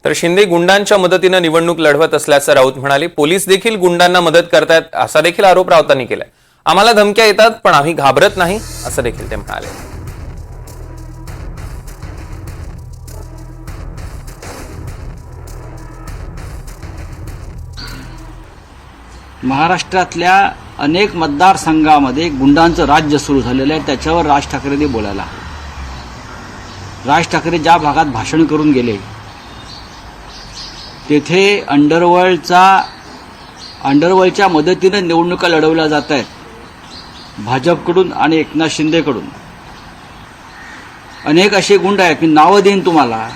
तर शिंदे गुंडांच्या मदतीने निवडणूक लढवत असल्याचं राऊत म्हणाले. पोलीस देखील गुंडांना मदत करतायत असा देखील आरोप राऊतांनी केलाय. आम्हाला धमक्या येतात पण आम्ही घाबरत नाही असं देखील ते म्हणाले. महाराष्ट्रातल्या अनेक मतदारसंघामध्ये गुंडांचं राज्य सुरू झालेलं आहे. त्याच्यावर राज ठाकरेंनी बोलायला हवं. राज ठाकरे ज्या भागात भाषण करून गेले तेथे अंडरवर्ल्डच्या मदतीने निवडणुका लढवल्या जात आहेत. भाजपकडून आणि एकनाथ शिंदेकडून अनेक असे गुंड आहेत, मी नावं देईन तुम्हाला.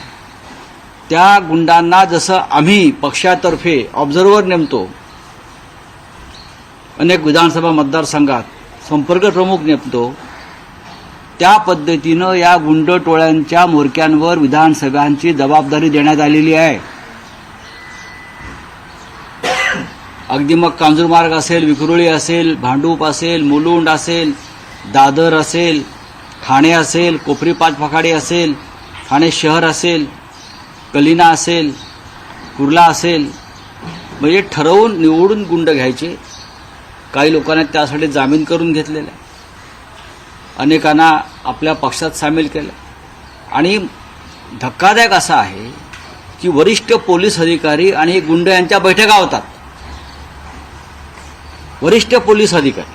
त्या गुंडांना जसं आम्ही पक्षातर्फे ऑब्झर्व्हर नेमतो, अनेक विधानसभा मतदारसंघात संपर्क प्रमुख नेमतो, त्या पद्धतीनं या गुंड टोळ्यांच्या म्होरक्यांवर विधानसभांची जबाबदारी देण्यात आलेली आहे. अगदी मग कांजूरमार्ग असेल, विक्रोळी असेल, भांडूप असेल, मुलुंड असेल, दादर असेल, ठाणे असेल, कोपरी पाचपखाडी असेल, ठाणे शहर असेल, कलिना असेल, कुर्ला असेल, म्हणजे ठरवून निवडून गुंड घ्यायचे. काही लोकांना त्यासाठी जामीन करून घेतलेला आहे, अनेकांना आपल्या पक्षात सामील केलं. आणि धक्कादायक असा आहे की वरिष्ठ पोलीस अधिकारी आणि गुंड यांच्या बैठका होतात. वरिष्ठ पोलीस अधिकारी